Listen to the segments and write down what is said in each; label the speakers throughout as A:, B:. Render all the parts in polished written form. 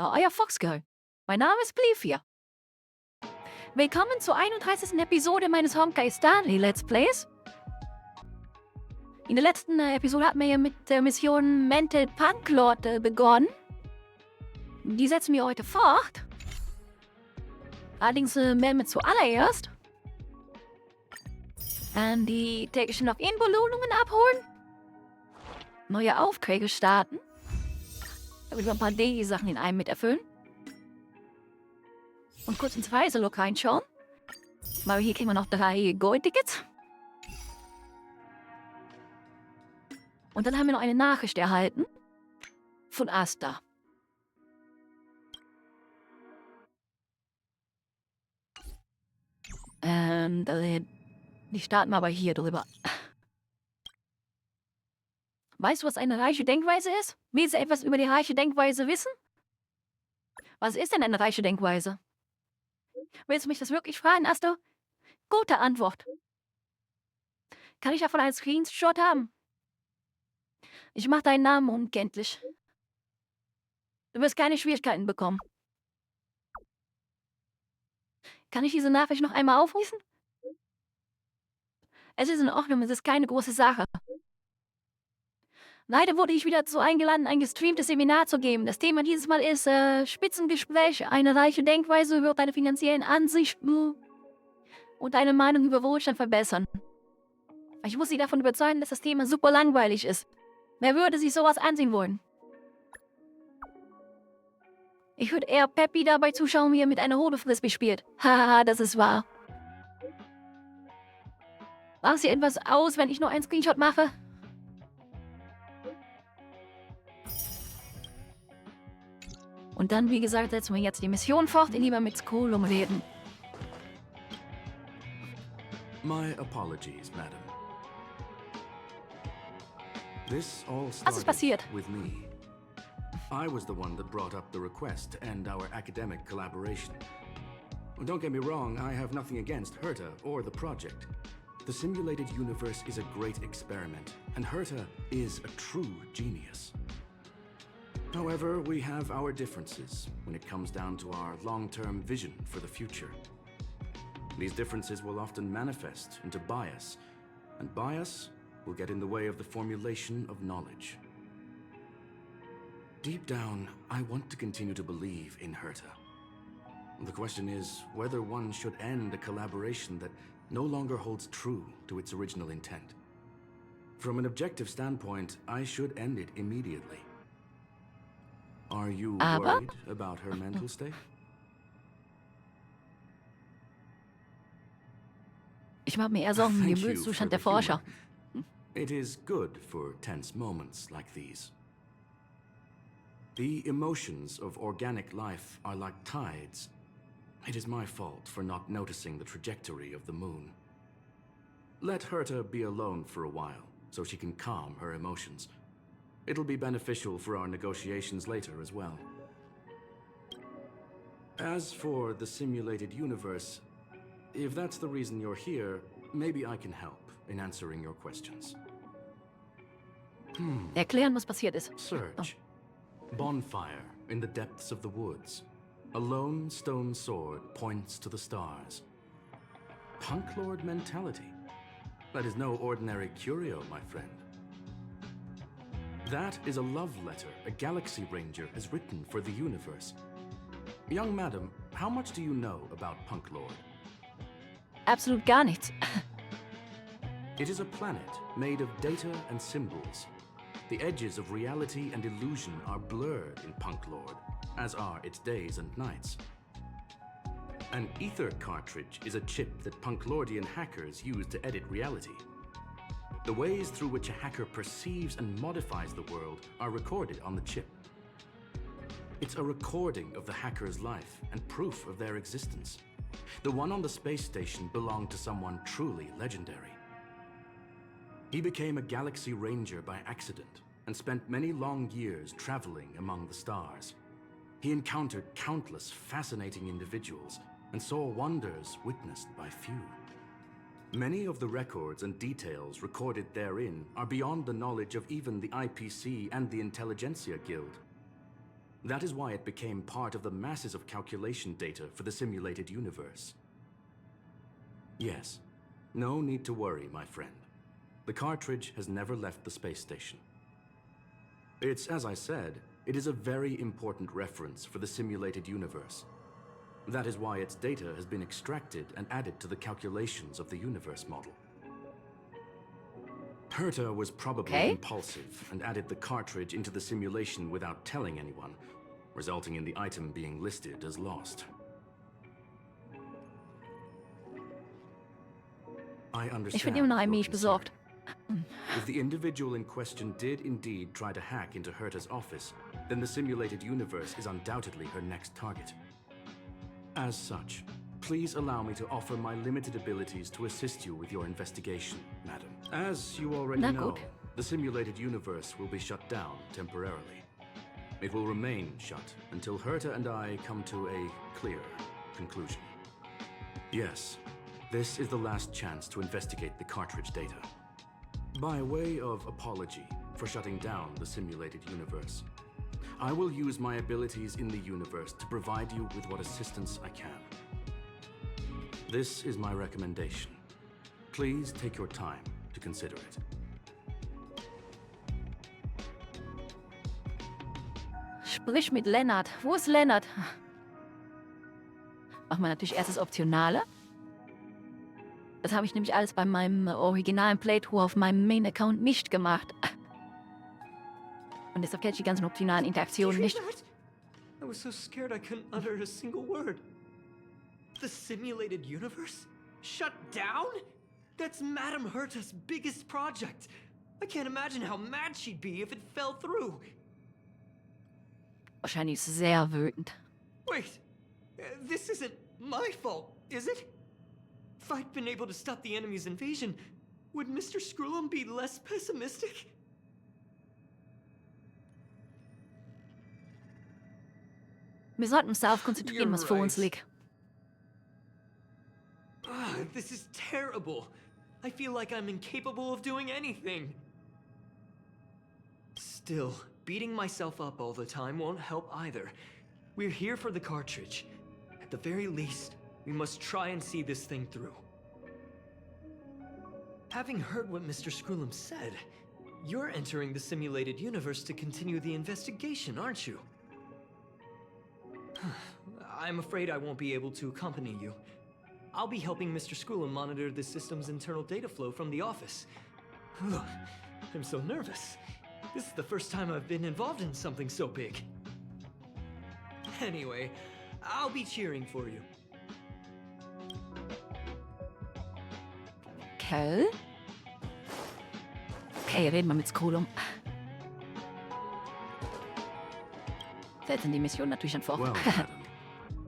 A: hier, euer Foxgirl. Mein Name ist Blefia. Willkommen zur 31. Episode meines Honkai Star Rail Let's Plays. In der letzten Episode hatten wir ja mit der Mission Mental Punklorde begonnen. Die setzen wir heute fort. Allerdings werden wir zuallererst die täglichen Login-Belohnungen abholen. Neue Aufträge starten. Damit wir ein paar Daily-Sachen in einem mit erfüllen. Und kurz ins Reiselog reinschauen. Weil hier kriegen wir noch 3 Gold-Tickets. Und dann haben wir noch eine Nachricht erhalten. Von Asta. Die starten wir aber hier drüber. Weißt du, was eine reiche Denkweise ist? Willst du etwas über die reiche Denkweise wissen? Was ist denn eine reiche Denkweise? Willst du mich das wirklich fragen, Asta? Gute Antwort. Kann ich davon einen Screenshot haben? Ich mache deinen Namen unkenntlich. Du wirst keine Schwierigkeiten bekommen. Kann ich diese Nachricht noch einmal aufrufen? Es ist in Ordnung, es ist keine große Sache. Leider wurde ich wieder dazu eingeladen, ein gestreamtes Seminar zu geben. Das Thema dieses Mal ist Spitzengespräch, eine reiche Denkweise über deine finanziellen Ansichten und deine Meinung über Wohlstand verbessern. Ich muss Sie davon überzeugen, dass das Thema super langweilig ist. Wer würde sich sowas ansehen wollen? Ich würde eher Peppy dabei zuschauen, wie er mit einer Hodefrisbee spielt. Haha, das ist wahr. Mach Sie etwas aus, wenn ich nur einen Screenshot mache? Und dann, wie gesagt, setzen wir jetzt die Mission fort, indem wir mit Skolum reden.
B: My apologies, madam. This all
A: Was ist passiert?
B: started with me. I was the one that brought up the request to end our academic collaboration. Don't get me wrong, I have nothing against Herta or the project. The simulated universe is a great experiment, and Herta is a true genius. However, we have our differences when it comes down to our long-term vision for the future. These differences will often manifest into bias, and bias will get in the way of the formulation of knowledge. Deep down, I want to continue to believe in Herta. The question is whether one should end a collaboration that no longer holds true to its original intent. From an objective standpoint, I should end it immediately. Are you worried about her mental state?
A: Ich mache mir eher Sorgen um den Gemütszustand der Forscher.
B: It is good for tense moments like these. The emotions of organic life are like tides. It is my fault for not noticing the trajectory of the moon. Let Herta be alone for a while, so she can calm her emotions. It'll be beneficial for our negotiations later as well. As for the simulated universe, if that's the reason you're here, maybe I can help in answering your questions.
A: Erklären, was passiert ist.
B: Search. Bonfire in the depths of the woods. A lone stone sword points to the stars. Punklord mentality. That is no ordinary curio, my friend. That is a love letter a Galaxy Ranger has written for the universe. Young madam, how much do you know about Punklord?
A: Absolut gar nichts.
B: It is a planet made of data and symbols. The edges of reality and illusion are blurred in Punklord, as are its days and nights. An ether cartridge is a chip that Punklordian hackers use to edit reality. The ways through which a hacker perceives and modifies the world are recorded on the chip. It's a recording of the hacker's life and proof of their existence. The one on the space station belonged to someone truly legendary. He became a Galaxy Ranger by accident and spent many long years traveling among the stars. He encountered countless fascinating individuals and saw wonders witnessed by few. Many of the records and details recorded therein are beyond the knowledge of even the IPC and the Intelligentsia Guild. That is why it became part of the masses of calculation data for the simulated universe. Yes, no need to worry, my friend. The cartridge has never left the space station. It's, as I said, it is a very important reference for the simulated universe. That is why its data has been extracted and added to the calculations of the universe model. Herta was probably impulsive and added the cartridge into the simulation without telling anyone, resulting in the item being listed as lost. I understand.
A: Ich bin immer noch ein wenig besorgt.
B: If the individual in question did indeed try to hack into Herta's office, then the simulated universe is undoubtedly her next target. As such, please allow me to offer my limited abilities to assist you with your investigation, madam. As you already know, the simulated universe will be shut down temporarily. It will remain shut until Herta and I come to a clear conclusion. Yes, this is the last chance to investigate the cartridge data. By way of apology for shutting down the simulated universe, I will use my abilities in the universe to provide you with what assistance I can. This is my recommendation. Please take your time to consider it.
A: Sprich mit Lennart. Wo ist Lennart? Machen wir natürlich erst das Optionale. Das habe ich nämlich alles bei meinem originalen Playthrough auf meinem Main-Account nicht gemacht. Und deshalb kenne ich die ganzen optionalen Interaktionen nicht.
C: I was so scared I couldn't utter a single word. The simulated universe? Shut down? That's Madame Herta's biggest project. I can't imagine how mad she'd be if it fell through.
A: Wahrscheinlich sehr wütend.
C: Wait, this isn't my fault, is it? If I'd been able to stop the enemy's invasion, would Mr. Screw'em be less pessimistic?
A: Wir sollten uns darauf konzentrieren, was vor uns liegt.
C: This is terrible. I feel like I'm incapable of doing anything. Still, beating myself up all the time won't help either. We're here for the cartridge. At the very least, we must try and see this thing through. Having heard what Mr. Screw'em said, you're entering the simulated universe to continue the investigation, aren't you? I'm afraid I won't be able to accompany you. I'll be helping Mr. Screw'em monitor the system's internal data flow from the office. I'm so nervous. This is the first time I've been involved in something so big. Anyway, I'll be cheering for you.
A: Okay. Okay, reden wir mit Screw'em. Setzen die Mission natürlich dann fort.
B: Well, madam,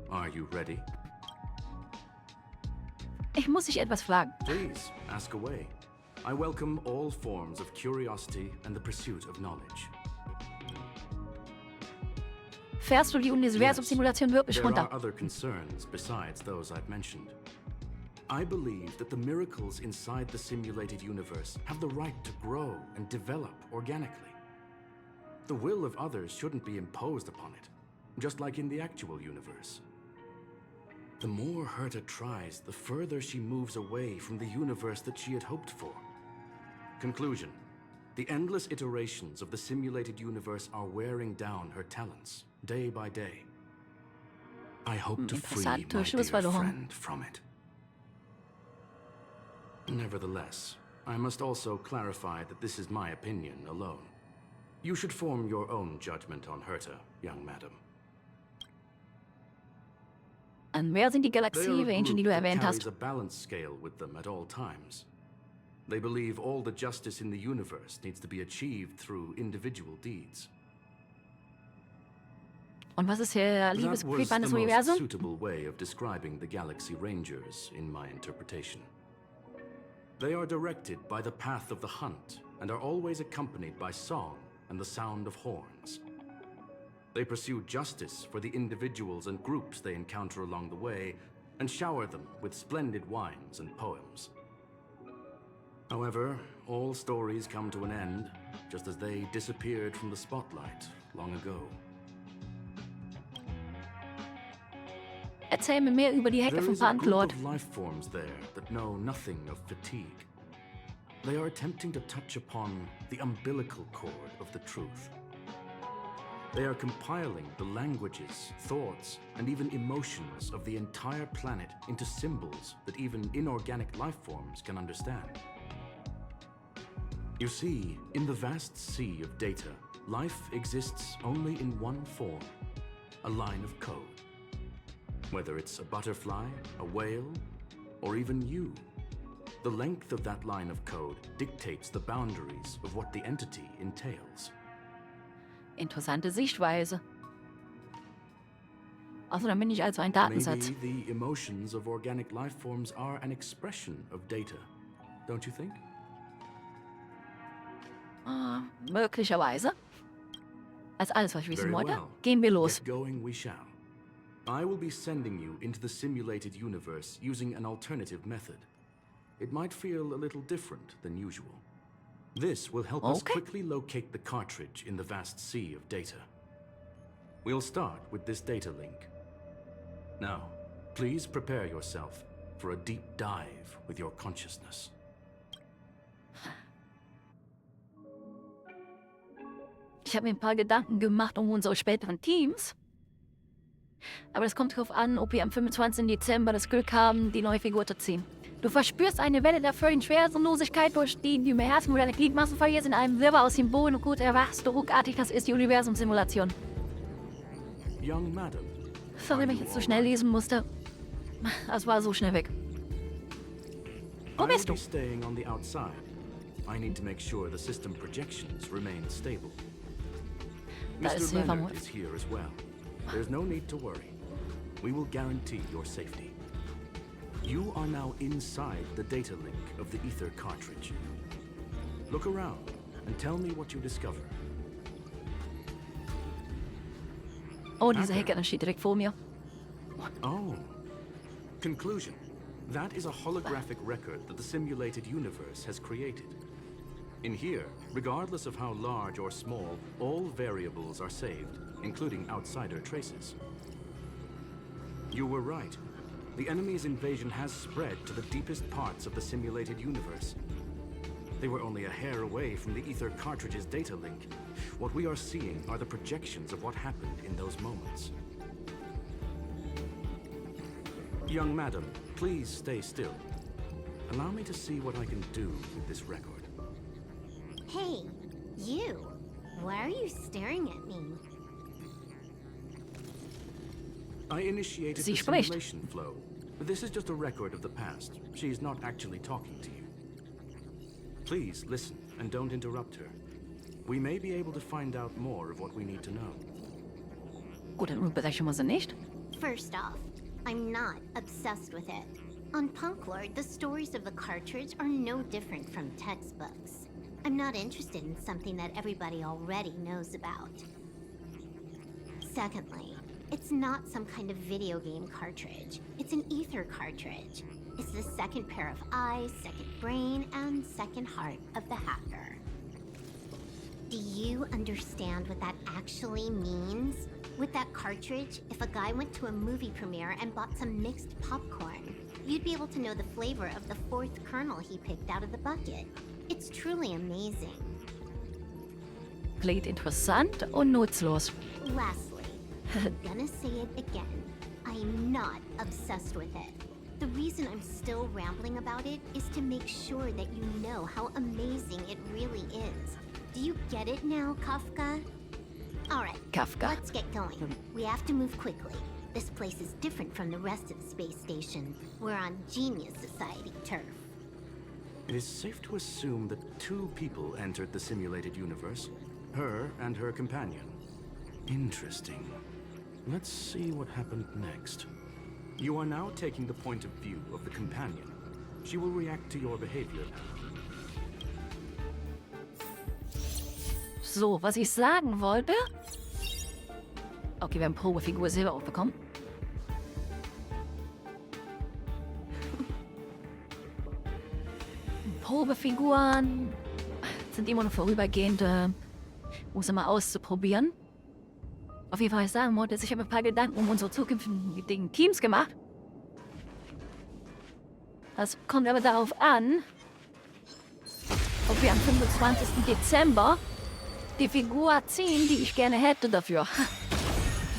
B: are you ready?
A: Ich muss dich etwas fragen.
B: Please, ask away. I welcome all forms of curiosity and the pursuit of knowledge.
A: Fährst du die Universumsimulation wirklich
B: There
A: runter?
B: are other concerns besides those I've mentioned. I believe that the miracles inside the simulated universe have the right to grow and develop organically. The will of others shouldn't be imposed upon it, just like in the actual universe. The more Herta tries, the further she moves away from the universe that she had hoped for. Conclusion. The endless iterations of the simulated universe are wearing down her talents, day by day. I hope to free my dear friend from it. Nevertheless, I must also clarify that this is my opinion alone. You should form your own judgment on Herta, young madam.
A: Und wer sind die
B: They are a
A: Galaxie-Rangen, die
B: group
A: du
B: that
A: erwähnt
B: carries
A: hast?
B: a balance scale with them at all times. They believe all the justice in the universe needs to be achieved through individual deeds.
A: Und was ist der
B: That was
A: Liebesbrief
B: the
A: eines
B: most
A: Universums?
B: suitable way of describing the Galaxy Rangers in my interpretation. They are directed by the path of the hunt and are always accompanied by song and the sound of horns. They pursue justice for the individuals and groups they encounter along the way and shower them with splendid wines and poems. However, all stories come to an end, just as they disappeared from the spotlight long ago.
A: Erzähl mir mehr über die Hecke
B: There
A: vom
B: is a group
A: Punklorde.
B: of life forms there that know nothing of fatigue. They are attempting to touch upon the umbilical cord of the truth. They are compiling the languages, thoughts, and even emotions of the entire planet into symbols that even inorganic life forms can understand. You see, in the vast sea of data, life exists only in one form, a line of code. Whether it's a butterfly, a whale, or even you, the length of that line of code dictates the boundaries of what the entity entails.
A: Interessante Sichtweise. Also, dann bin ich also ein Datensatz.
B: Maybe the emotions of organic life forms are an expression of data, don't you think?
A: Möglicherweise. Als alles, was ich wissen
B: Very
A: wollte.
B: well.
A: Gehen wir los.
B: Get going we shall. I will be sending you into the simulated universe using an alternative method. It might feel a little different than usual. This will help us
A: Okay.
B: quickly locate the cartridge in the vast sea of data. We'll start with this data link. Now, please prepare yourself for a deep dive with your consciousness.
A: Ich habe mir ein paar Gedanken gemacht um unsere späteren Teams. Aber das kommt darauf an, ob wir am 25. Dezember das Glück haben, die neue Figur zu ziehen. Du verspürst eine Welle der völligen Schwerelosigkeit, durch die du im ersten Modell der Gliedmaßen verlierst in einem Wirrwarr aus Symbolen und gut erwachst du ruckartig, das ist die Universumsimulation.
B: Young madam,
A: Sorry, wenn ich jetzt so schnell lesen musste. Das war so schnell weg. Wo
B: I
A: bist
B: will
A: du?
B: be staying on the outside. I need to make sure the system projections remain stable.
A: Da ist
B: Mr.
A: Silver
B: Leonard
A: Moor.
B: is here as well. There's no need to worry. We will guarantee your safety. You are now inside the data link of the ether cartridge. Look around and tell me what you discover.
A: Oh, diese Hecke, dann steht direkt vor mir.
B: Oh. Conclusion. That is a holographic record that the simulated universe has created. In here, regardless of how large or small, all variables are saved, including outsider traces. You were right. The enemy's invasion has spread to the deepest parts of the simulated universe. They were only a hair away from the ether cartridge's data link. What we are seeing are the projections of what happened in those moments. Young madam, please stay still. Allow me to see what I can do with this record.
D: Hey, you! Why are you staring at me?
B: I initiated
A: Sie
B: the
A: spricht.
B: simulation flow. This is just a record of the past. She is not actually talking to you. Please listen and don't interrupt her. We may be able to find out more of what we need to know.
A: Gut, dann unterbrechen wir sie nicht.
D: First off, I'm not obsessed with it. On Punklorde, the stories of the cartridge are no different from textbooks. I'm not interested in something that everybody already knows about. Secondly, it's not some kind of video game cartridge. It's an ether cartridge. It's the second pair of eyes, second brain, and second heart of the hacker. Do you understand what that actually means? With that cartridge, if a guy went to a movie premiere and bought some mixed popcorn, you'd be able to know the flavor of the fourth kernel he picked out of the bucket. It's truly amazing.
A: Klingt interessant und nutzlos.
D: Lastly, I'm gonna say it again. I am not obsessed with it. The reason I'm still rambling about it is to make sure that you know how amazing it really is. Do you get it now, Kafka? Alright,
A: Kafka.
D: let's get going. We have to move quickly. This place is different from the rest of the space station. We're on Genius Society turf.
B: It is safe to assume that two people entered the simulated universe. Her and her companion. Interesting. Let's see what happened next. You are now taking the point of view of the companion. She will react to your behavior.
A: So, was ich sagen wollte. Okay, wir haben Probefigur Silber aufbekommen. Probefiguren sind immer nur vorübergehend, um sie mal auszuprobieren. Auf jeden Fall, was ich sagen wollte, ist, ich habe mir ein paar Gedanken um unsere zukünftigen Teams gemacht. Das kommt aber darauf an, ob wir am 25. Dezember die Figur ziehen, die ich gerne hätte dafür.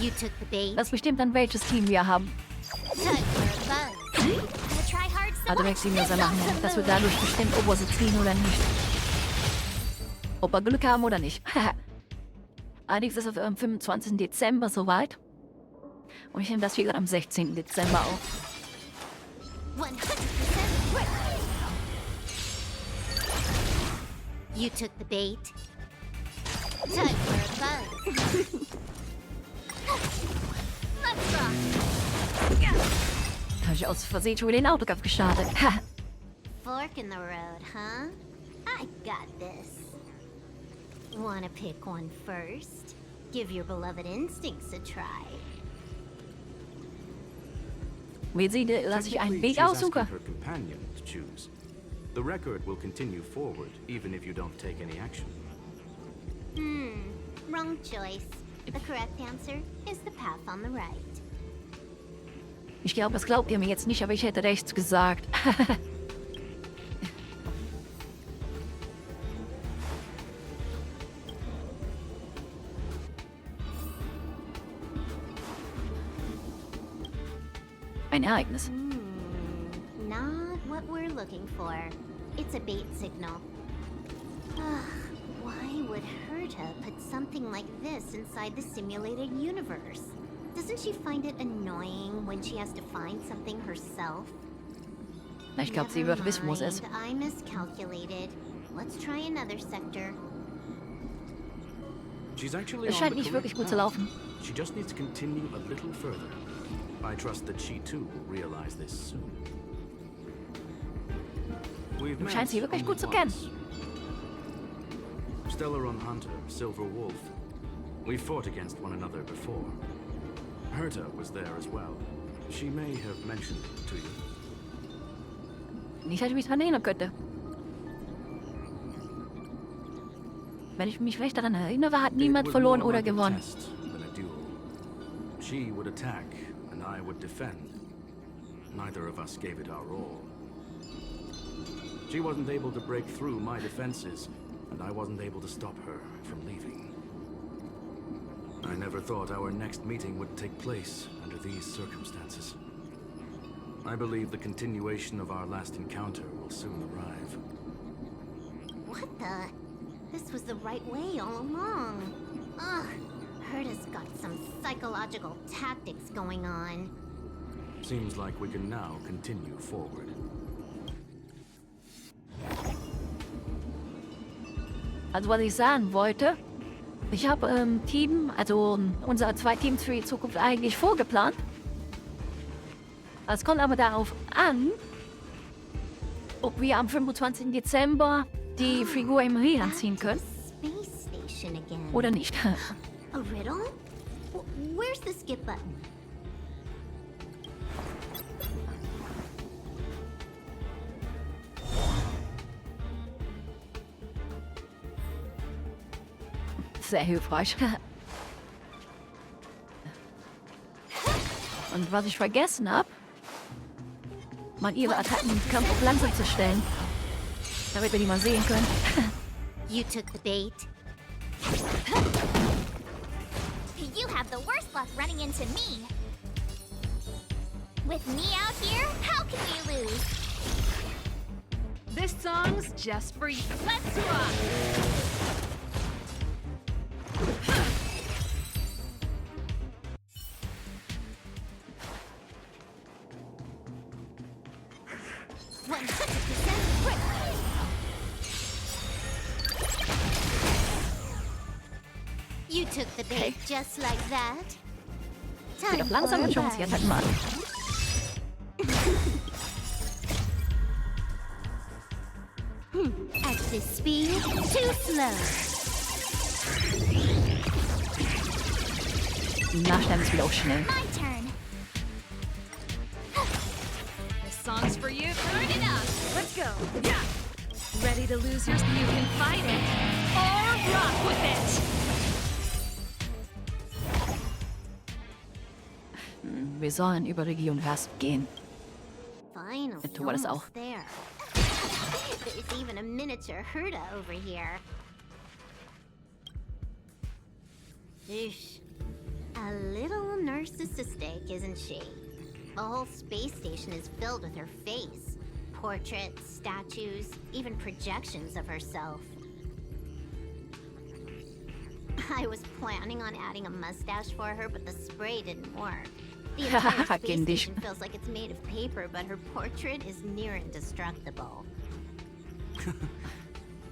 D: You took the bait.
A: Das bestimmt dann, welches Team wir haben.
D: Time for a buzz. Gonna try hard to
A: Also
D: watch
A: wechseln wir
D: this
A: uns machen,
D: awesome
A: dass wir
D: move.
A: dadurch bestimmt, ob wir sie ziehen oder nicht. Ob wir Glück haben oder nicht. Allerdings ist es am 25. Dezember soweit. Und ich nehme das hier am 16. Dezember auf.
D: 100% quick. You took the bait. Time for a buzz. Let's rock.
A: Habe ich aus Versehen schon wieder den Autokampf gestartet.
D: Fork in the road, huh? I got this. Wanna pick one first? Give your beloved instincts a try.
A: Wie sieht, dass ich einen
B: Technically,
A: Weg
B: she's
A: aussuche.
B: asking her companion to choose. The record will continue forward, even if you don't take any action.
D: Wrong choice. The correct answer is the path on the right.
A: Ich glaube, das glaubt ihr mir jetzt nicht, aber ich hätte rechts gesagt. Ein Ereignis.
D: Not what we're looking for. It's a bait signal. Ugh, why would Herta put something like this inside the simulated universe? Doesn't she find it annoying when she has to find something herself?
A: Ich glaube, sie wird wissen, wo es ist.
D: Never mind, I miscalculated. Let's try another sector.
B: She's actually
A: Es
B: on
A: scheint
B: the
A: nicht wirklich
B: correct
A: gut zu
B: path.
A: laufen.
B: She just needs to continue a little further. I trust that she too will realize this soon. We've
A: Du scheinst sie
B: met
A: wirklich
B: only
A: gut zu kennen.
B: once. Stellaron Hunter, Silver Wolf. We fought against one another before. Herta was there as well. She may have mentioned it to you.
A: Nicht, dass ich mich daran erinnern könnte. Wenn ich mich recht daran erinnere, hat niemand
B: It was
A: verloren
B: more
A: oder
B: like a
A: gewonnen.
B: test than a duel. She would attack, and I would defend. Neither of us gave it our all. She wasn't able to break through my defenses, and I wasn't able to stop her from leaving. I never thought our next meeting would take place under these circumstances. I believe the continuation of our last encounter will soon arrive.
D: What the? This was the right way all along. Ugh, Herta's got some psychological tactics going on.
B: Seems like we can now continue forward.
A: Also was ich sagen wollte, ich habe Team, also unsere zwei Teams für die Zukunft eigentlich vorgeplant. Es kommt aber darauf an, ob wir am 25. Dezember die Figur im Rie anziehen können
D: Space station again.
A: oder nicht.
D: A riddle? Where's the skip button?
A: Sehr hilfreich. Und was ich vergessen habe, mal ihre Attacken im Kampf auf langsam zu stellen, damit wir die mal sehen können.
D: You took the bait.
E: You have the worst luck running into me. With me out here, how can we lose?
F: This song's just for you. Let's rock!
D: You took the bait just like that.
A: Geht
D: Time
A: auf langsam
D: for
A: und
D: a
A: schauen uns die
D: buzz.
A: Attacken mal an.
D: At this speed, too slow.
A: Nachdem ist wieder auch schnell.
E: My turn.
F: This song's for you. Turn it up. Let's go. Yeah. Ready to lose yours? You can fight it or rock with it.
A: Wir sollen über die Universum gehen.
D: Finally,
A: Dann tun wir das auch.
D: almost there. There's even a miniature Herta over here. Eesh. A little narcissistic, isn't she? The whole space station is filled with her face. Portraits, statues, even projections of herself. I was planning on adding a mustache for her, but the spray didn't work. The entire space
A: Kindisch.
D: station feels like it's made of paper, but her portrait is near indestructible.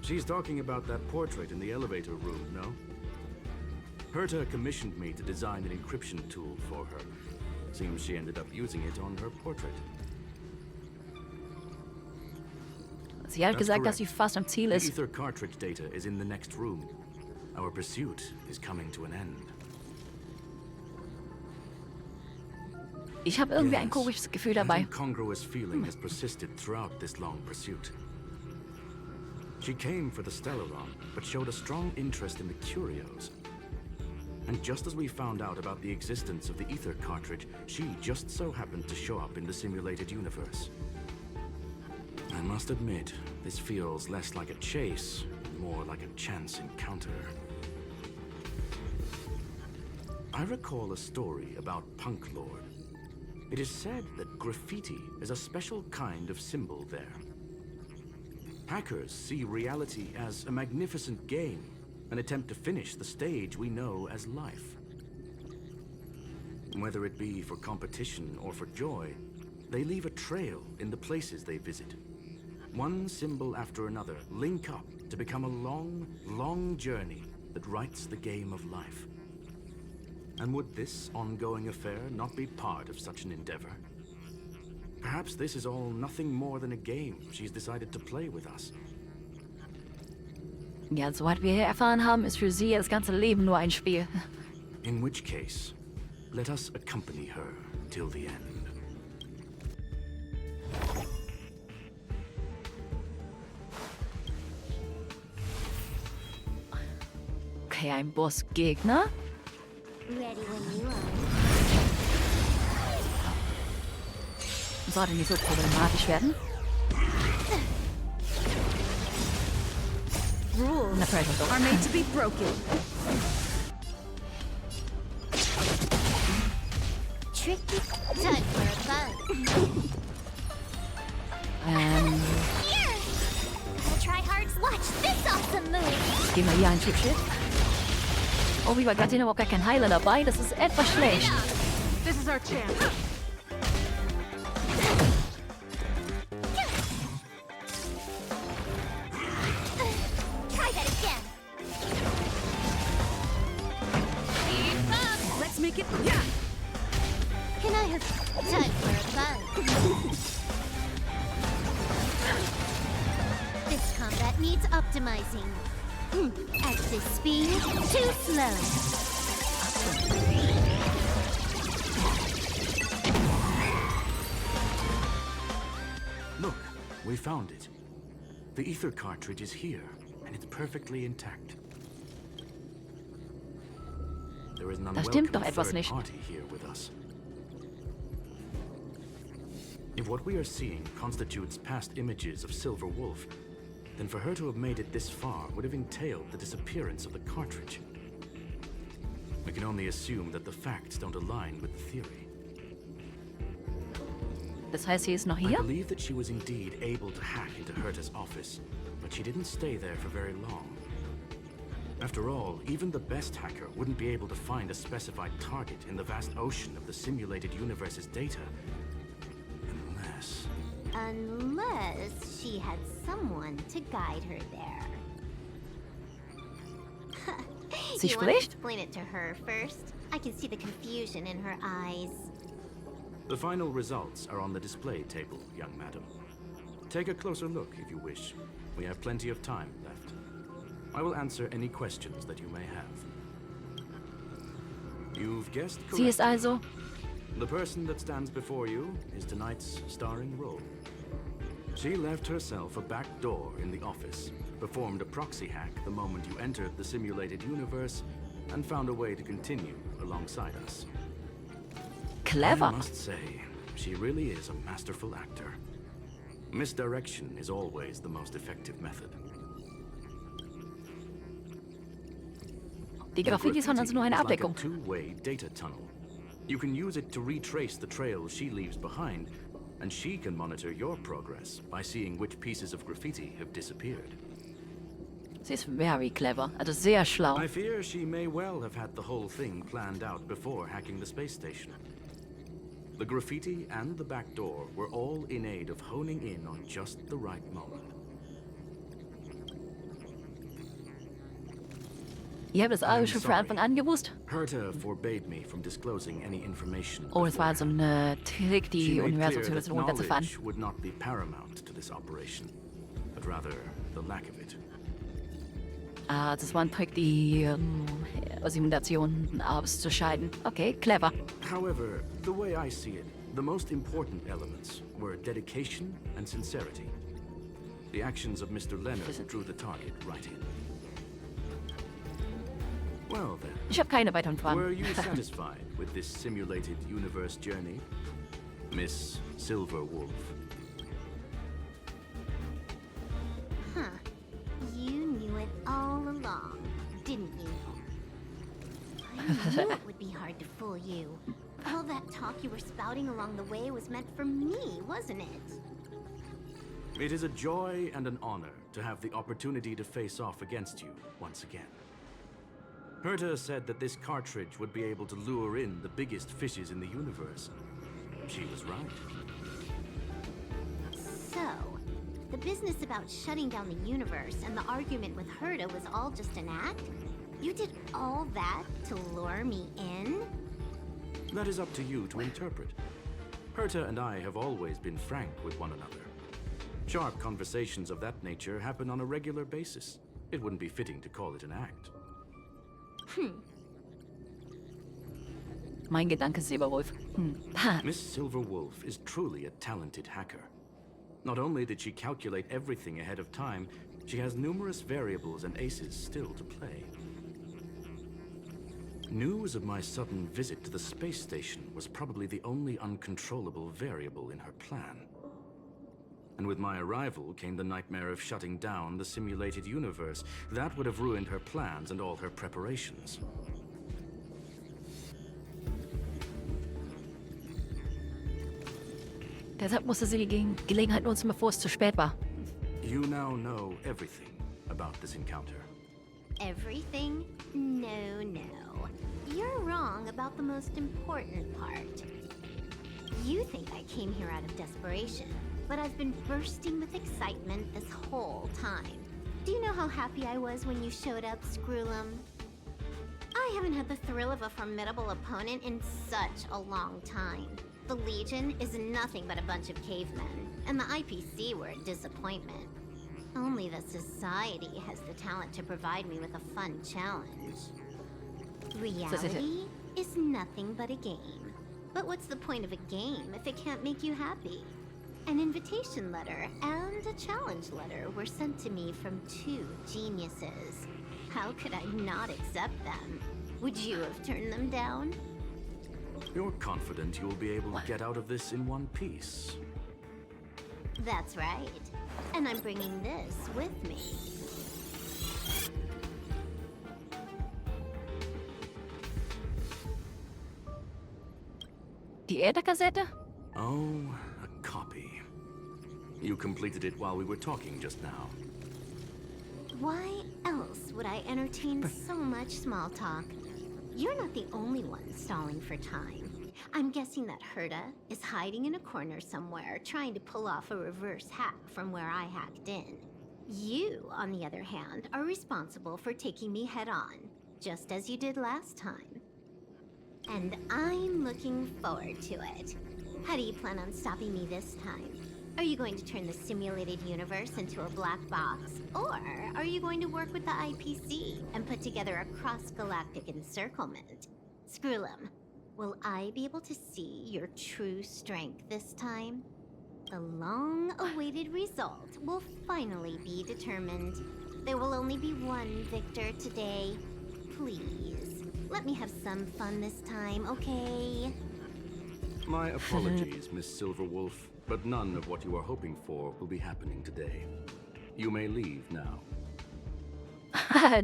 B: She's talking about that portrait in the elevator room, no? Herta commissioned me to design an encryption tool for her. Seems she ended up using it on her portrait.
A: Sie hat
B: That's
A: gesagt, dass sie
B: correct.
A: fast am Ziel
B: The
A: ist.
B: ether cartridge data is in the next room. Our pursuit is coming to an end.
A: Ich habe irgendwie ein
B: Yes,
A: komisches Gefühl
B: an
A: dabei.
B: incongruous feeling has persisted throughout this long pursuit. She came for the Stellaron, but showed a strong interest in the curios. And just as we found out about the existence of the ether cartridge, she just so happened to show up in the simulated universe. I must admit, this feels less like a chase, more like a chance encounter. I recall a story about Punklorde. It is said that graffiti is a special kind of symbol there. Hackers see reality as a magnificent game, an attempt to finish the stage we know as life. Whether it be for competition or for joy, they leave a trail in the places they visit. One symbol after another link up to become a long, long journey that writes the game of life. And would this ongoing affair not be part of such an endeavor? Perhaps this is all nothing more than a game she's decided to play with us.
A: Ja, soweit wir hier erfahren haben, ist für sie das ganze Leben nur ein Spiel.
B: In which case, let us accompany her till the end.
A: Okay, ein Bossgegner.
D: Ready when you are.
A: Sollte nicht so problematisch werden.
F: Rules
A: Na, vielleicht doch.
F: are made to be broken.
D: Tricky. Time for a buzz.
E: Here! Gotta try hard. Watch this awesome move!
A: Gehen wir hier ein Schiff. Oh, wie war gerade überhaupt gar kein Heiler dabei? Das ist etwas schlecht.
F: This is our chance.
E: Try that again!
F: Keep up. Let's make it. Yeah.
D: Can I have time for a buzz? This combat needs optimizing. At this speed, too slow.
B: Look, we found it. The ether cartridge is here, and it's perfectly intact. There is an
A: Da stimmt doch
B: unwelcome
A: etwas
B: third
A: nicht.
B: party here with us. If what we are seeing constitutes past images of Silver Wolf, then for her to have made it this far would have entailed the disappearance of the cartridge. We can only assume that the facts don't align with the theory.
A: Das heißt, sie ist noch
B: I
A: hier?
B: believe that she was indeed able to hack into Herta's office, but she didn't stay there for very long. After all, even the best hacker wouldn't be able to find a specified target in the vast ocean of the simulated universe's data.
D: Unless she had someone to guide her there.
A: Sie
D: You want to
A: spricht?
D: explain it to her first? I can see the confusion in her eyes.
B: The final results are on the display table, young madam. Take a closer look if you wish. We have plenty of time left. I will answer any questions that you may have. You've guessed
A: Sie ist
B: correctly.
A: also...
B: The person that stands before you is tonight's starring role. She left herself a back door in the office, performed a proxy hack the moment you entered the simulated universe, and found a way to continue alongside us.
A: clever.
B: I must say, she really is a masterful actor. Misdirection is always the most effective method.
A: Die Graffitis waren also nur eine
B: Graffiti is like a
A: Ableckung.
B: two-way data tunnel. You can use it to retrace the trails she leaves behind, and she can monitor your progress by seeing which pieces of graffiti have disappeared.
A: Sie ist very clever, also sehr schlau.
B: I fear she may well have had the whole thing planned out before hacking the space station. The graffiti and the back door were all in aid of honing in on just the right moment.
A: Ihr habt das alles schon von Anfang an gewusst?
B: Herta forbade me from disclosing any information.
A: Oh, es war so ein Trick,
B: She
A: die
B: made clear that
A: Universumsversion runterzufahren.
B: knowledge would not be paramount to this operation, but rather the lack of it.
A: Ah, das war ein Trick, die Simulation auszuscheiden. Okay, clever.
B: However, the way I see it, the most important elements were dedication and sincerity. The actions of Mr. Leonard drew the target right in. Well then,
A: Ich habe keine weiteren
B: were
A: Fragen.
B: you satisfied with this simulated universe journey, Miss Silverwolf?
D: Huh. You knew it all along, didn't you? I knew it would be hard to fool you. All that talk you were spouting along the way was meant for me, wasn't it?
B: It is a joy and an honor to have the opportunity to face off against you once again. Herta said that this cartridge would be able to lure in the biggest fishes in the universe. She was right.
D: So, the business about shutting down the universe and the argument with Herta was all just an act? You did all that to lure me in?
B: That is up to you to interpret. Herta and I have always been frank with one another. Sharp conversations of that nature happen on a regular basis. It wouldn't be fitting to call it an act.
A: Mein Gedanke, Silberwolf. Ha.
B: Miss Silverwolf is truly a talented hacker. Not only did she calculate everything ahead of time, she has numerous variables and aces still to play. News of my sudden visit to the space station was probably the only uncontrollable variable in her plan. And with my arrival came the nightmare of shutting down the simulated universe. That would have ruined her plans and all her preparations.
A: Deshalb musste sie die Gelegenheit nutzen, bevor es zu spät war.
B: You now know everything about this encounter.
D: Everything? No, no. You're wrong about the most important part. You think I came here out of desperation, but I've been bursting with excitement this whole time. Do you know how happy I was when you showed up, Screwlum? I haven't had the thrill of a formidable opponent in such a long time. The Legion is nothing but a bunch of cavemen, and the IPC were a disappointment. Only the Society has the talent to provide me with a fun challenge. Reality is nothing but a game. But what's the point of a game if it can't make you happy? An invitation letter and a challenge letter were sent to me from two geniuses. How could I not accept them? Would you have turned them down?
B: You're confident you'll be able to get out of this in one piece.
D: That's right. And I'm bringing this with me.
A: Die Ätherkassette?
B: Oh, a copy. You completed it while we were talking just now.
D: Why else would I entertain so much small talk? You're not the only one stalling for time. I'm guessing that Herta is hiding in a corner somewhere, trying to pull off a reverse hack from where I hacked in. You, on the other hand, are responsible for taking me head-on, just as you did last time. And I'm looking forward to it. How do you plan on stopping me this time? Are you going to turn the simulated universe into a black box? Or are you going to work with the IPC and put together a cross-galactic encirclement? Screwlum, will I be able to see your true strength this time? The long-awaited result will finally be determined. There will only be one victor today. Please, let me have some fun this time, okay?
B: My apologies, Miss Silverwolf, but none of what you are hoping for will be happening today. You may leave now.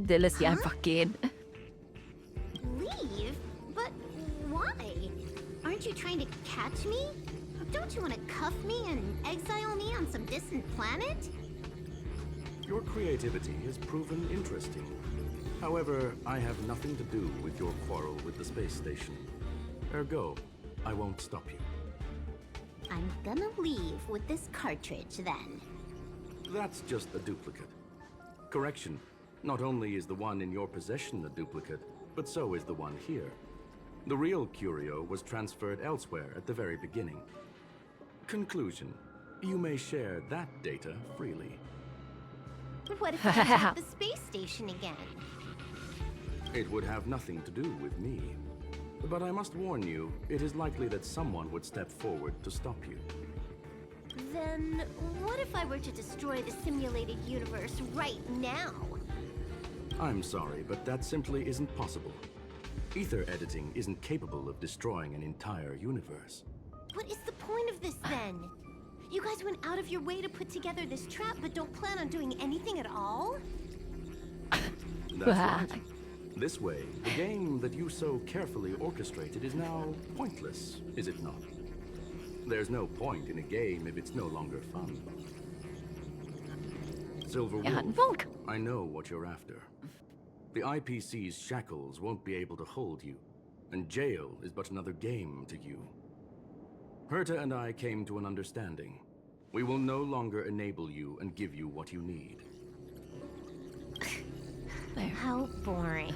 A: Der lässt sie einfach gehen.
D: Leave? But why? Aren't you trying to catch me? Don't you want to cuff me and exile me on some distant planet?
B: Your creativity has proven interesting. However, I have nothing to do with your quarrel with the space station. Ergo, I won't stop you.
D: I'm gonna leave with this cartridge then.
B: That's just a duplicate. Correction, not only is the one in your possession a duplicate, but so is the one here. The real curio was transferred elsewhere at the very beginning. Conclusion, you may share that data freely.
D: What if I attack the space station again?
B: It would have nothing to do with me. But I must warn you, it is likely that someone would step forward to stop you.
D: Then what if I were to destroy the simulated universe right now?
B: I'm sorry, but that simply isn't possible. Ether editing isn't capable of destroying an entire universe.
D: What is the point of this then? You guys went out of your way to put together this trap but don't plan on doing anything at all?
B: That's right. This way, the game that you so carefully orchestrated is now pointless, is it not? There's no point in a game if it's no longer fun. Silver
A: Er hat einen
B: Wolf,
A: Punkt.
B: I know what you're after. The IPC's shackles won't be able to hold you, and jail is but another game to you. Herta and I came to an understanding. We will no longer enable you and give you what you need.
D: How boring.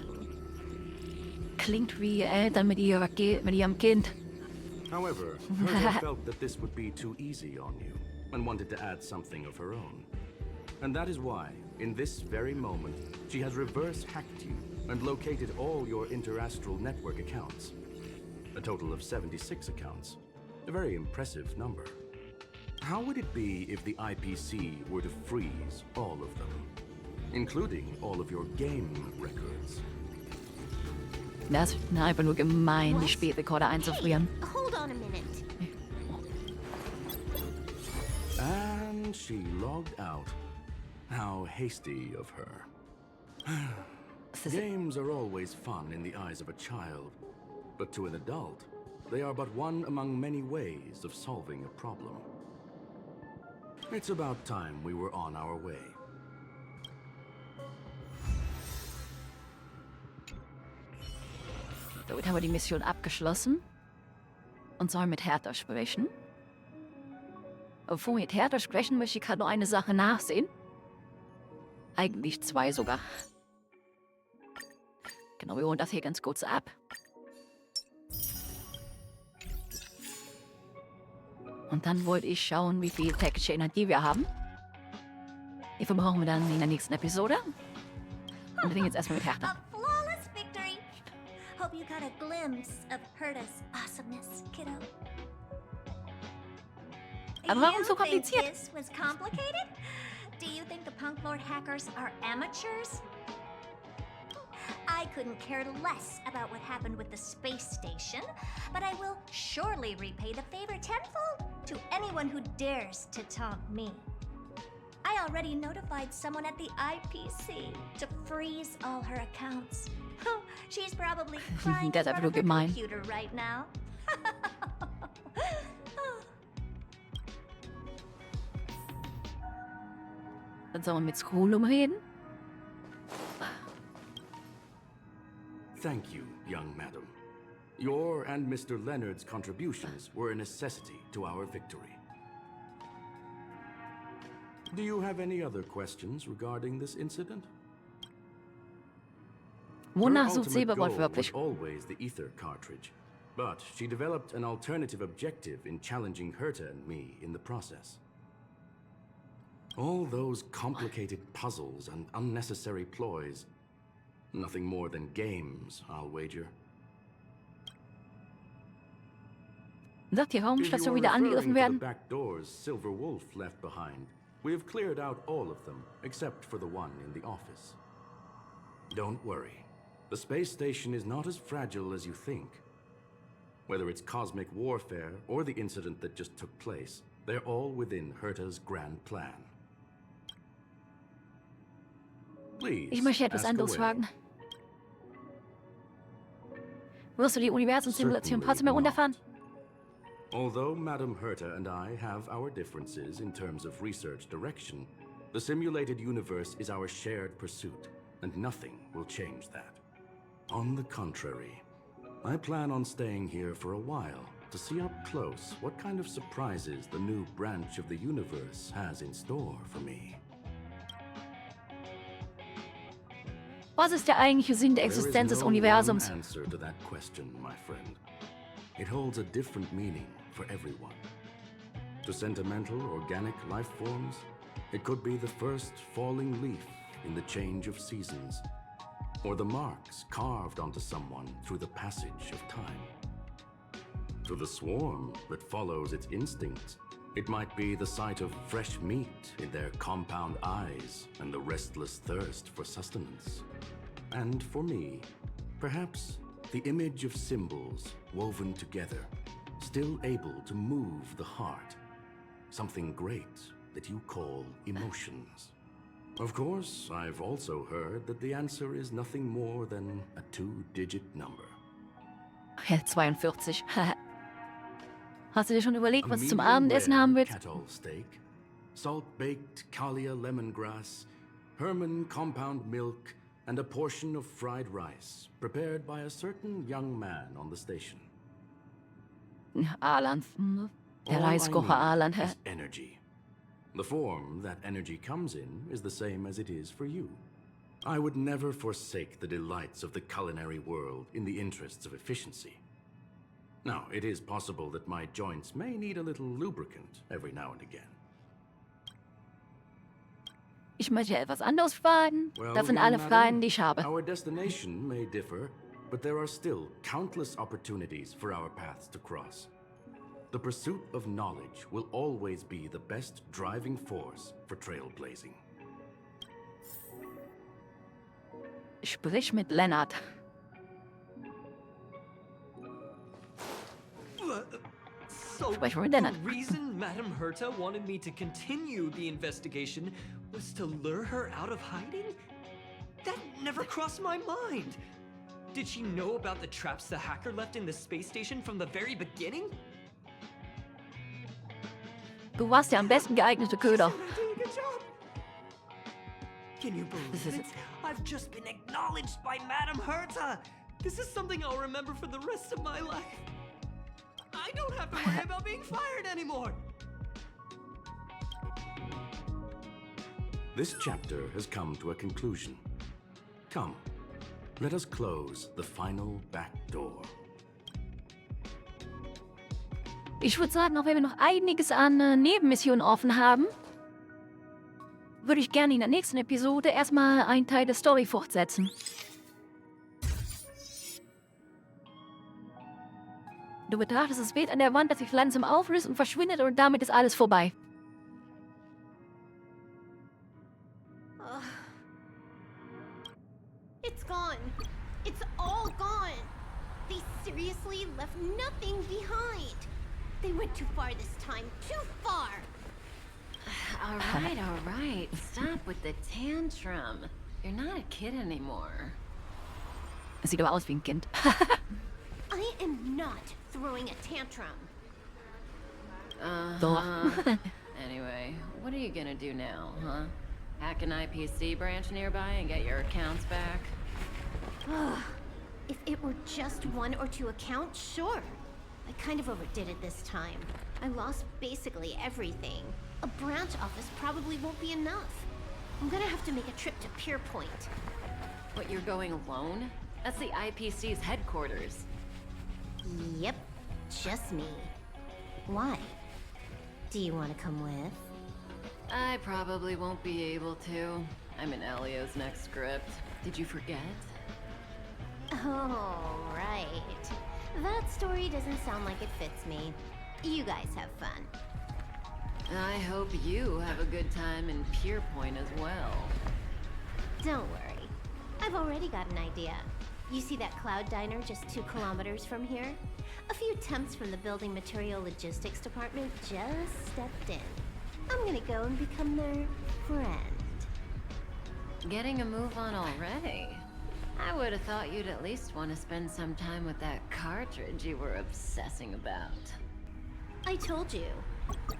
A: Klingt wie Eltern mit ihrem Kind.
B: However, Herta felt that this would be too easy on you, and wanted to add something of her own. And that is why, in this very moment, she has reverse-hacked you and located all your interastral network accounts. A total of 76 accounts. A very impressive number. How would it be if the IPC were to freeze all of them, including all of your game records?
A: Das ist einfach nur gemein, die Spielrekorder einzufrieren.
D: Hey, hold on a minute.
B: And she logged out. How hasty of her. Games are always fun in the eyes of a child, but to an adult, they are but one among many ways of solving a problem. It's about time we were on our way.
A: Damit haben wir die Mission abgeschlossen und sollen mit Herta sprechen. Aber bevor wir mit Herta sprechen, möchte ich gerade noch eine Sache nachsehen. Eigentlich zwei sogar. Genau, wir holen das hier ganz kurz ab. Und dann wollte ich schauen, wie viel tägliche Energie wir haben. Die verbrauchen wir dann in der nächsten Episode. Und wir reden jetzt erstmal mit Herta.
E: A flawless victory. Hope you got a glimpse of Herta's awesomeness, kiddo.
A: Aber warum so
E: You think
A: kompliziert?
E: this was complicated? Do you think the Punklorde hackers are amateurs? I couldn't care less about what happened with the space station, but I will surely repay the favor tenfold to anyone who dares to taunt me. I already notified someone at the IPC to freeze all her accounts. She's probably crying in
A: Das ist
E: front
A: einfach
E: of
A: nur
E: her
A: gemein.
E: computer right now.
A: Dann sollen wir mit Skrulum reden.
B: Thank you, young madam. Your and Mr. Leonard's contributions were a necessity to our victory. Do you have any other questions regarding this incident?
A: Wonach
B: Her
A: sucht
B: ultimate
A: Silberwolf
B: goal
A: wirklich?
B: was always the ether cartridge, but she developed an alternative objective in challenging Herta and me in the process. All those complicated puzzles and unnecessary ploys. Nothing more than games, I'll wager.
A: Sagt die
B: If
A: Raumstation
B: you're
A: wieder
B: referring
A: angegriffen
B: to the
A: werden?
B: back doors Silver Wolf left behind, we have cleared out all of them, except for the one in the office. Don't worry. The space station is not as fragile as you think. Whether it's cosmic warfare or the incident that just took place, they're all within Herta's grand plan. Please,
A: Ich möchte etwas
B: ask
A: anderes
B: away.
A: fragen. Wirst du die Universumsimulation trotzdem herunterfahren?
B: Although Madame Herta and I have our differences in terms of research direction, the simulated universe is our shared pursuit, and nothing will change that. On the contrary, I plan on staying here for a while to see up close what kind of surprises the new branch of the universe has in store for me.
A: Was ist der eigentliche Sinn der
B: There is
A: Existenz des
B: no
A: Universums?
B: one answer to that question, my friend. It holds a different meaning for everyone. To sentimental, organic life forms, it could be the first falling leaf in the change of seasons, or the marks carved onto someone through the passage of time. To the swarm that follows its instincts, it might be the sight of fresh meat in their compound eyes and the restless thirst for sustenance. And for me, perhaps the image of symbols woven together, still able to move the heart. Something great that you call emotions. Of course, I've also heard that the answer is nothing more than a 2-digit number.
A: Ja, 42. Hast du dir schon überlegt,
B: A
A: was du zum
B: medium
A: Abendessen
B: rare
A: haben willst?
B: kettle steak, salt-baked Kalia lemongrass, Herman compound milk, and a portion of fried rice, prepared by a certain young man on the station.
A: Alan. Der
B: All I
A: Reiskocher
B: need
A: Alan.
B: is energy. The form that energy comes in is the same as it is for you. I would never forsake the delights of the culinary world in the interests of efficiency. Now, it is possible that my joints may need a little lubricant every now and again.
A: Ich möchte etwas anderes fragen.
B: Well,
A: Das sind
B: young
A: alle
B: madam,
A: Fragen, die ich habe.
B: Our destination may differ, but there are still countless opportunities for our paths to cross. The pursuit of knowledge will always be the best driving force for trailblazing.
A: Sprich mit Lennart.
C: So,
A: Sprich mit
C: the
A: Lennart.
C: reason Madame Herta wanted me to continue the investigation was to lure her out of hiding? That never crossed my mind. Did she know about the traps the hacker left in the space station from the very beginning?
A: Du warst der am besten geeignete Köder.
C: I'm doing a good job. Can you believe it? I've just been acknowledged by Madame Herta. This is something I'll remember for the rest of my life. I don't have to worry about being fired anymore.
B: This chapter has come to a conclusion. Come, let us close the final back door.
A: Ich würde sagen, auch wenn wir noch einiges an Nebenmissionen offen haben, würde ich gerne in der nächsten Episode erstmal einen Teil der Story fortsetzen. Du betrachtest das Bild an der Wand, das sich langsam auflöst und verschwindet und damit ist alles vorbei.
D: It's gone. It's all gone. They seriously left nothing behind. They went too far this time. Too far.
G: All right. Stop with the tantrum. You're not a kid anymore.
A: Es sieht aber aus wie ein Kind.
D: I am not throwing a tantrum.
A: Doch.
G: Anyway, what are you gonna do now, huh? Hack an IPC branch nearby and get your accounts back?
D: If it were just 1 or 2 accounts, sure. I kind of overdid it this time. I lost basically everything. A branch office probably won't be enough. I'm gonna have to make a trip to Pierpoint.
G: What, you're going alone? That's the IPC's headquarters.
D: Yep, just me. Why? Do you want to come with?
G: I probably won't be able to. I'm in Elio's next script. Did you forget?
D: Oh, right. That story doesn't sound like it fits me. You guys have fun.
G: I hope you have a good time in Pierpoint as well.
D: Don't worry. I've already got an idea. You see that cloud diner just 2 kilometers from here? A few temps from the building material logistics department just stepped in. I'm gonna go and become their friend.
G: Getting a move on already? I would have thought you'd at least want to spend some time with that cartridge you were obsessing about.
D: I told you,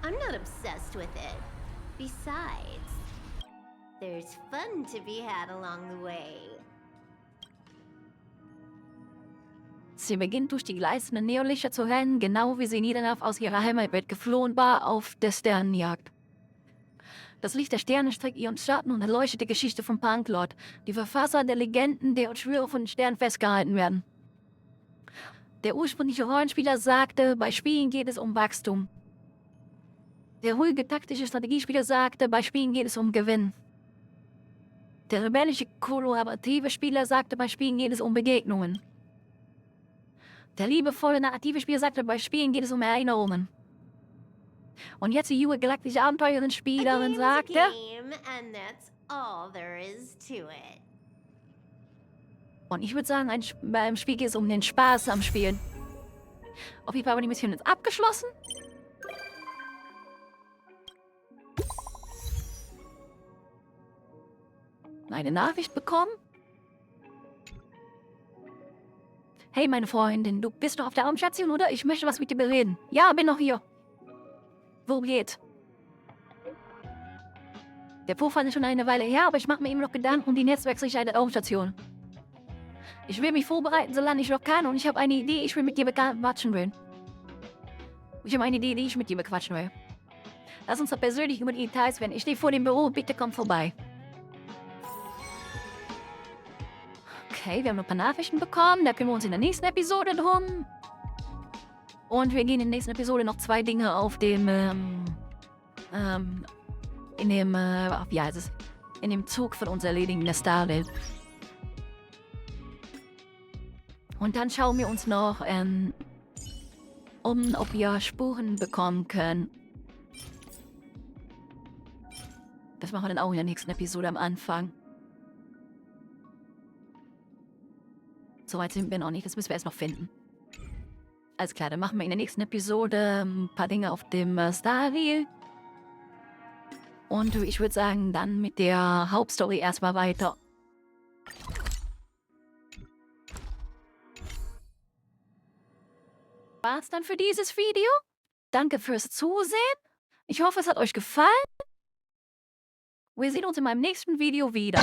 D: I'm not obsessed with it. Besides, there's fun to be had along the way.
A: Sie beginnt durch die gleißenden Neonlichter zu rennen, genau wie sie nie danach aus ihrer Heimatwelt geflohen war auf der Sternenjagd. Das Licht der Sterne streckt ihren Schatten und erleuchtet die Geschichte von Punklorde, die Verfasser der Legenden, deren Schwüre von den Sternen festgehalten werden. Der ursprüngliche Rollenspieler sagte, bei Spielen geht es um Wachstum. Der ruhige taktische Strategiespieler sagte, bei Spielen geht es um Gewinn. Der rebellische kollaborative Spieler sagte, bei Spielen geht es um Begegnungen. Der liebevolle narrative Spieler sagte, bei Spielen geht es um Erinnerungen. Und jetzt die junge galaktische Abenteurerin-Spielerin sagte...
D: Game, and that's all there is to it.
A: Und ich würde sagen, beim Spiel geht es um den Spaß am Spielen. Auf jeden Fall haben wir die Mission jetzt abgeschlossen. Eine Nachricht bekommen. Hey, meine Freundin, du bist noch auf der Raumstation, oder? Ich möchte was mit dir bereden. Ja, bin noch hier. Wo geht? Der Vorfall ist schon eine Weile her, aber ich mache mir immer noch Gedanken um die Netzwerksicherheit der Raumstation. Ich will mich vorbereiten, solange ich noch kann, und ich habe eine Idee, ich will mit dir bequatschen will. Ich habe eine Idee, die ich mit dir bequatschen will. Lass uns doch persönlich über die Details reden. Ich stehe vor dem Büro, bitte komm vorbei. Okay, wir haben noch ein paar Nachrichten bekommen, da kümmern wir uns in der nächsten Episode drum. Und wir gehen in der nächsten Episode noch 2 Dinge auf dem, wie heißt es? In dem Zug von uns erledigen, der Star Rail. Und dann schauen wir uns noch, ob wir Spuren bekommen können. Das machen wir dann auch in der nächsten Episode am Anfang. Soweit sind wir noch nicht, das müssen wir erst noch finden. Alles klar, dann machen wir in der nächsten Episode ein paar Dinge auf dem Star Rail. Und ich würde sagen, dann mit der Hauptstory erstmal weiter. War's dann für dieses Video? Danke fürs Zusehen. Ich hoffe, es hat euch gefallen. Wir sehen uns in meinem nächsten Video wieder.